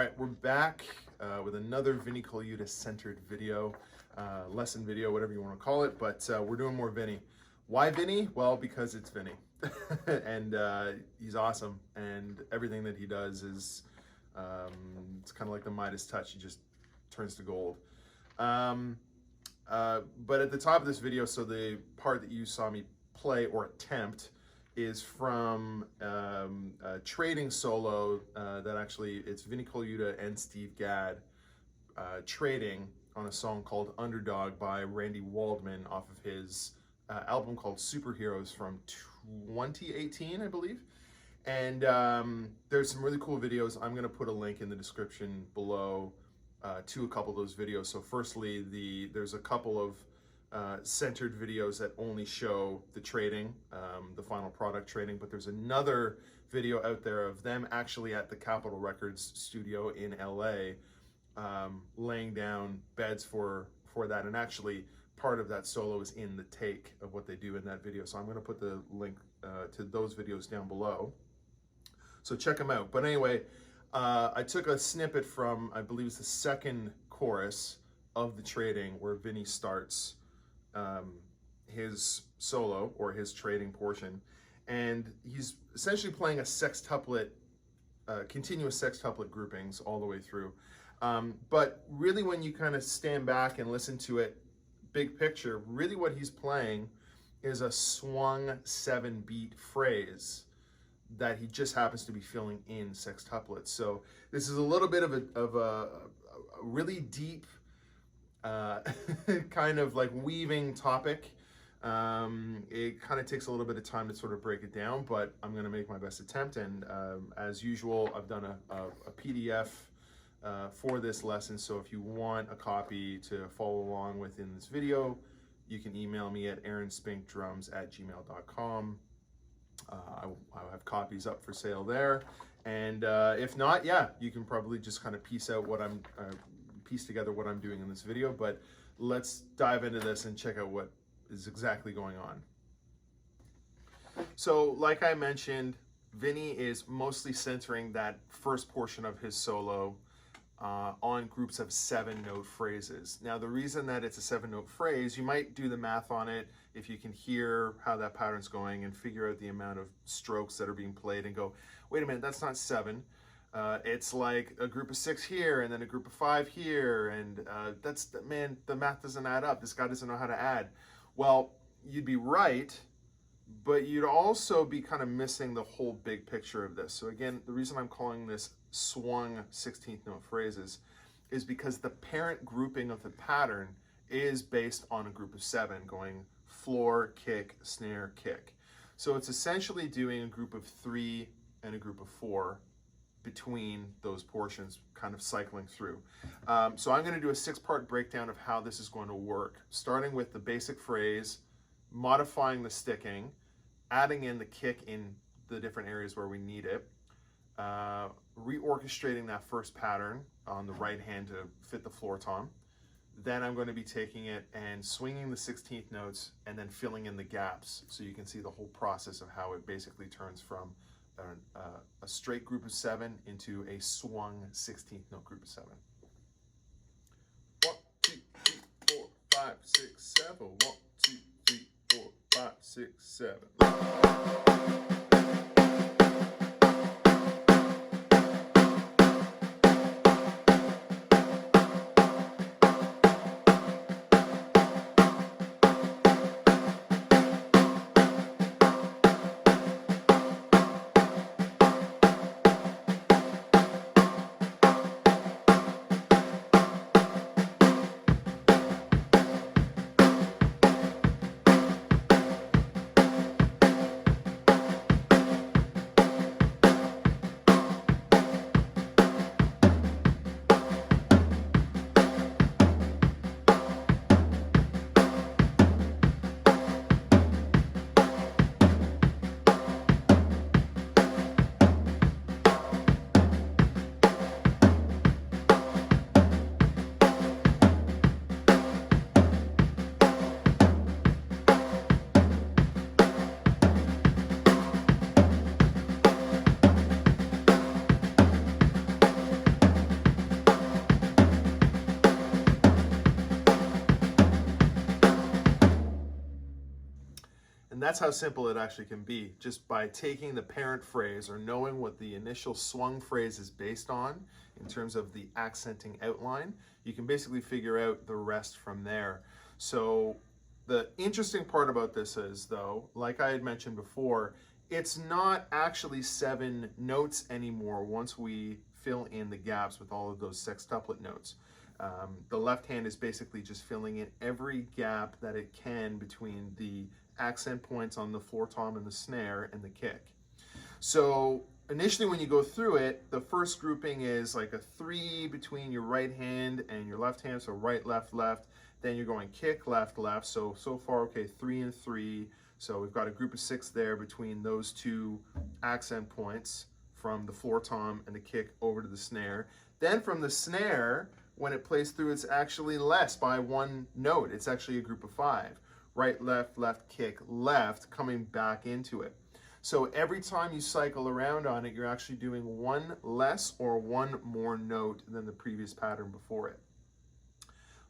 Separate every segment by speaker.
Speaker 1: right, we're back with another Vinnie Colaiuta centered video, lesson video, whatever you want to call it, but we're doing more Vinnie. Why Vinnie? Well, because it's Vinnie. And he's awesome, and everything that he does is, it's kind of like the Midas touch. He just turns to gold. But at the top of this video, so the part that you saw me play or attempt is from a trading solo that actually, it's Vinnie Colaiuta and Steve Gadd trading on a song called Underdog by Randy Waldman off of his album called Superheroes from 2018, I believe. And there's some really cool videos. I'm gonna put a link in the description below to a couple of those videos. So firstly, there's a couple of centered videos that only show the trading, the final product trading, but there's another video out there of them actually at the Capitol Records studio in LA, laying down beds for that, and actually part of that solo is in the take of what they do in that video. So I'm going to put the link to those videos down below, so check them out. But anyway, I took a snippet from, I believe it's the second chorus of the trading, where Vinnie starts his solo or his trading portion, and he's essentially playing a sextuplet, continuous sextuplet groupings all the way through. But really, when you kind of stand back and listen to it, big picture, really what he's playing is a swung 7-beat phrase that he just happens to be filling in sextuplets. So this is a little bit of a really deep kind of like weaving topic. It kind of takes a little bit of time to sort of break it down, but I'm going to make my best attempt. And as usual, I've done a PDF for this lesson, so if you want a copy to follow along with in this video, you can email me at aaronspinkdrums@gmail.com. I'll have copies up for sale there, and if not, yeah, you can probably just kind of piece together what I'm doing in this video. But let's dive into this and check out what is exactly going on. So like I mentioned, Vinnie is mostly centering that first portion of his solo on groups of 7-note phrases. Now, the reason that it's a 7-note phrase, you might do the math on it if you can hear how that pattern's going and figure out the amount of strokes that are being played and go, wait a minute, that's not 7. It's like a group of 6 here and then a group of 5 here, and man, the math doesn't add up. This guy doesn't know how to add. Well, you'd be right, but you'd also be kind of missing the whole big picture of this. So again, the reason I'm calling this swung 16th note phrases is because the parent grouping of the pattern is based on a group of 7 going floor, kick, snare, kick. So it's essentially doing a group of 3 and a group of 4 between those portions, kind of cycling through. So I'm going to do a 6-part breakdown of how this is going to work, starting with the basic phrase, modifying the sticking, adding in the kick in the different areas where we need it, reorchestrating that first pattern on the right hand to fit the floor tom. Then I'm going to be taking it and swinging the 16th notes and then filling in the gaps, so you can see the whole process of how it basically turns from a straight group of 7 into a swung 16th note group of 7. 1, 2, 3, 4, 5, 6, 7. 1, 2, 3, 4, 5, 6, 7. that's how simple it actually can be. Just by taking the parent phrase or knowing what the initial swung phrase is based on in terms of the accenting outline, you can basically figure out the rest from there. So the interesting part about this is, though, like I had mentioned before, it's not actually 7 notes anymore once we fill in the gaps with all of those sextuplet notes. The left hand is basically just filling in every gap that it can between the accent points on the floor tom and the snare and the kick. So initially when you go through it, the first grouping is like a 3 between your right hand and your left hand, so right, left, left. Then you're going kick, left, left. So far, okay, 3 and 3. So we've got a group of 6 there between those 2 accent points from the floor tom and the kick over to the snare. Then from the snare, when it plays through, it's actually less by 1 note. It's actually a group of 5. Right, left, left, kick, left, coming back into it. So every time you cycle around on it, you're actually doing 1 less or 1 more note than the previous pattern before it.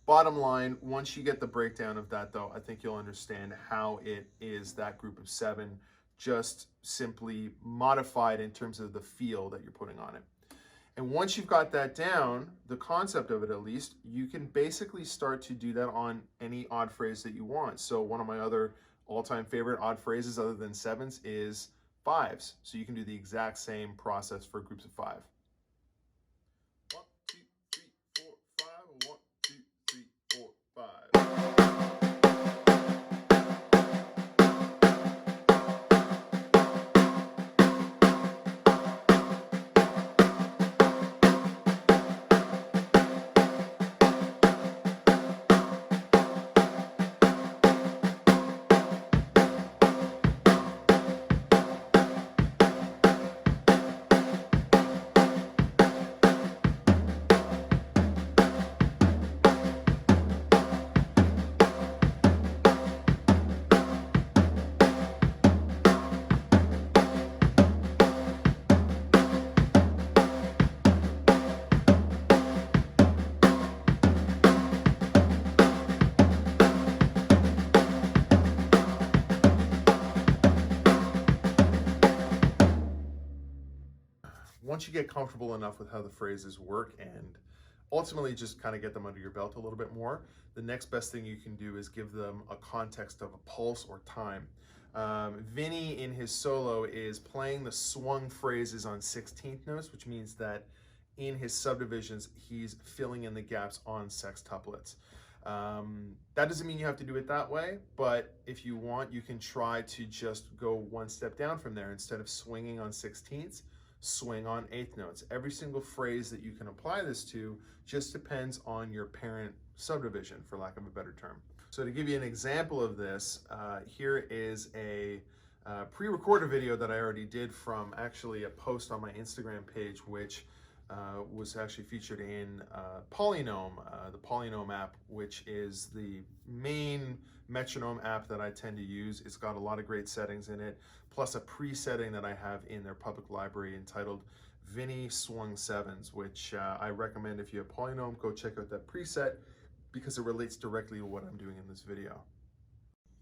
Speaker 1: Bottom line, once you get the breakdown of that, though, I think you'll understand how it is that group of 7, just simply modified in terms of the feel that you're putting on it. And once you've got that down, the concept of it at least, you can basically start to do that on any odd phrase that you want. So one of my other all-time favorite odd phrases other than 7s is 5s. So you can do the exact same process for groups of 5. 1, 2, 3, 4, 5. 1, 2, 3, 4, 5. Once you get comfortable enough with how the phrases work and ultimately just kind of get them under your belt a little bit more, the next best thing you can do is give them a context of a pulse or time. Vinnie in his solo is playing the swung phrases on 16th notes, which means that in his subdivisions, he's filling in the gaps on sextuplets. That doesn't mean you have to do it that way, but if you want, you can try to just go 1 step down from there. Instead of swinging on 16ths, swing on 8th notes. Every single phrase that you can apply this to just depends on your parent subdivision, for lack of a better term. So to give you an example of this, here is a pre-recorded video that I already did from actually a post on my Instagram page, which was actually featured in Polynome, the Polynome app, which is the main metronome app that I tend to use. It's got a lot of great settings in it, plus a pre-setting that I have in their public library entitled Vinnie Swung 7s, which I recommend if you have Polynome, go check out that preset because it relates directly to what I'm doing in this video.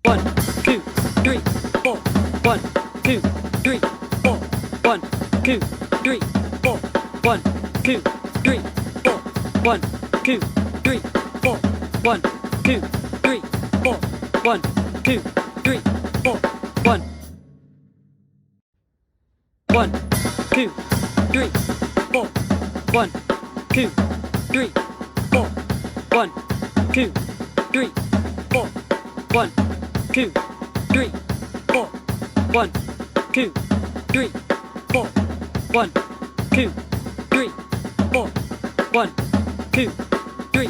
Speaker 2: 1, 2, 3, 4. 1, 2, 3, 4. 1, 2, 3, 4. 1, 2, 3, 4. 1, 2, 3, 4. 1, 2, 3, 4. 1, 2, 3, 4. 1. 1, 2, 3, 4. 1, 2, 3, 4. 1, 2, 3, 4. 1, 2, 3, 4. 1, 2, 3, 4. 1, 2, 3, 4. 1, 2, 3,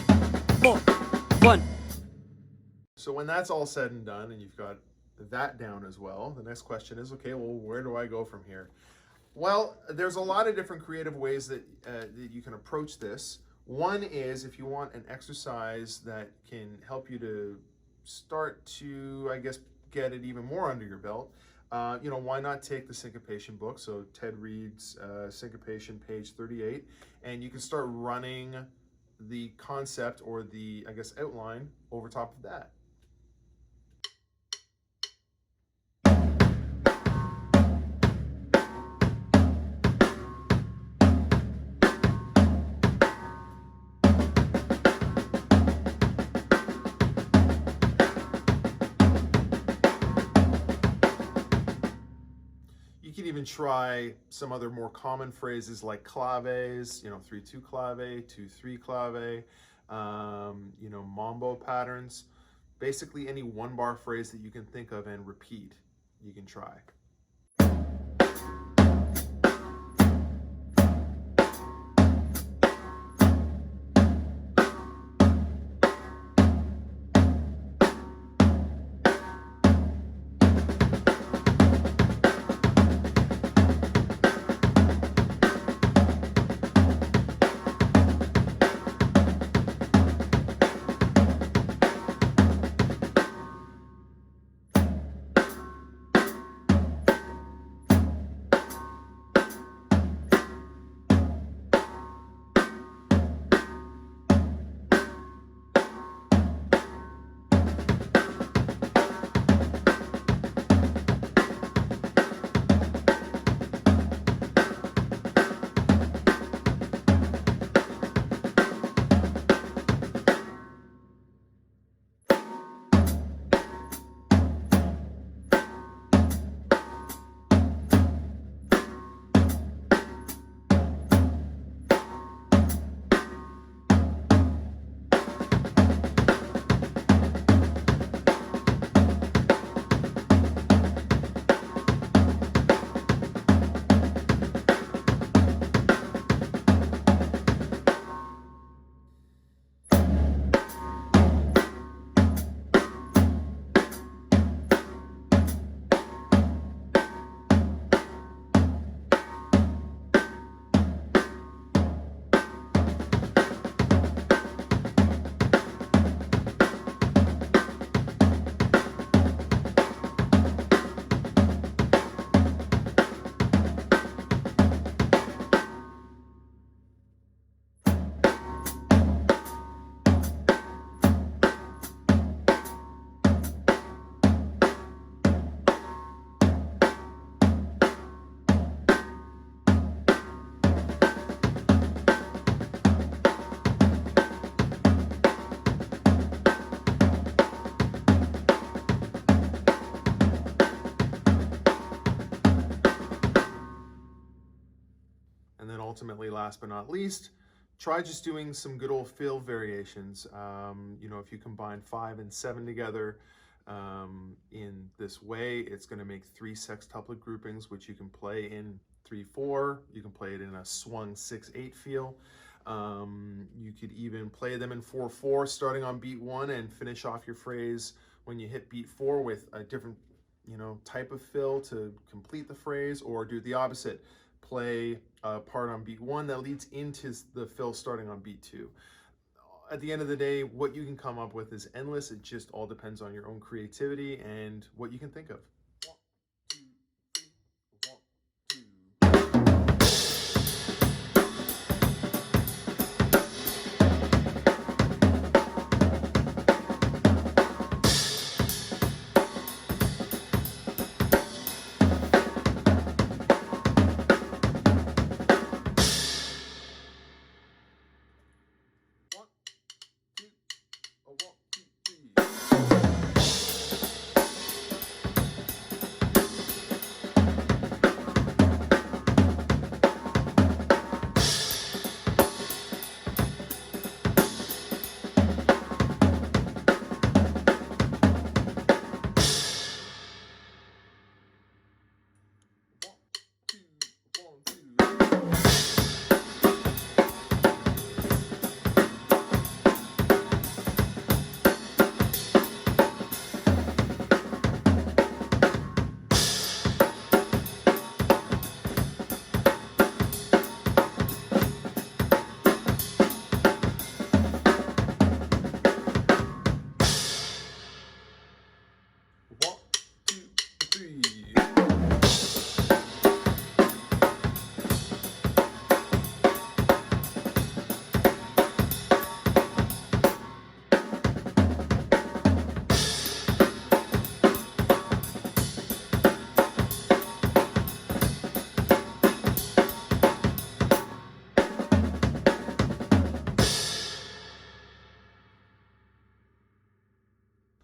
Speaker 2: 4. 1.
Speaker 1: So when that's all said and done and you've got that down as well, the next question is, okay, well, where do I go from here? Well, there's a lot of different creative ways that you can approach this. One is if you want an exercise that can help you to start to, I guess, get it even more under your belt, why not take the syncopation book? So Ted Reed's syncopation, page 38, and you can start running the concept or the, I guess, outline over top of that. can try some other more common phrases like claves, 3-2 clave, 2-3 clave, mambo patterns. Basically any one bar phrase that you can think of and repeat, you can try. And then ultimately, last but not least, try just doing some good old fill variations. If you combine 5 and 7 together in this way, it's going to make 3 sextuplet groupings, which you can play in 3-4. You can play it in a swung 6-8 feel. You could even play them in 4-4, starting on beat 1 and finish off your phrase when you hit beat 4 with a different type of fill to complete the phrase, or do the opposite. Play a part on beat 1 that leads into the fill starting on beat 2. At the end of the day, what you can come up with is endless. It just all depends on your own creativity and what you can think of.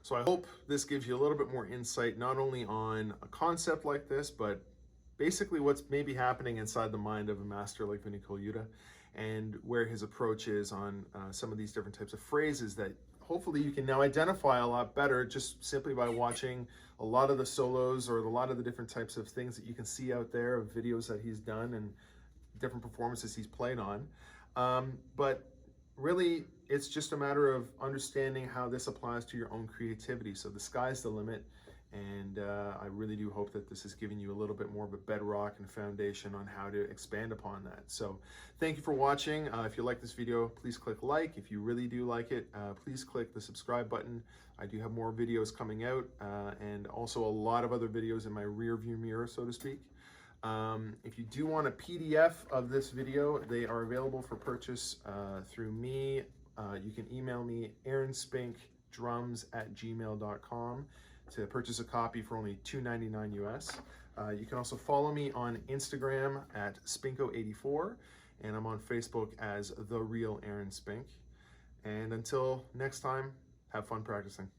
Speaker 1: So I hope this gives you a little bit more insight, not only on a concept like this, but basically what's maybe happening inside the mind of a master like Vinnie Colaiuta, and where his approach is on some of these different types of phrases that hopefully you can now identify a lot better just simply by watching a lot of the solos or a lot of the different types of things that you can see out there of videos that he's done and different performances he's played on. But really, it's just a matter of understanding how this applies to your own creativity. So the sky's the limit. And I really do hope that this has given you a little bit more of a bedrock and foundation on how to expand upon that. So thank you for watching. If you like this video, please click like. If you really do like it, please click the subscribe button. I do have more videos coming out and also a lot of other videos in my rear view mirror, so to speak. If you do want a PDF of this video, they are available for purchase through me. You can email me, aaronspinkdrums@gmail.com. to purchase a copy for only $2.99 US. You can also follow me on Instagram at Spinko84, and I'm on Facebook as The Real Aaron Spink. And until next time, have fun practicing.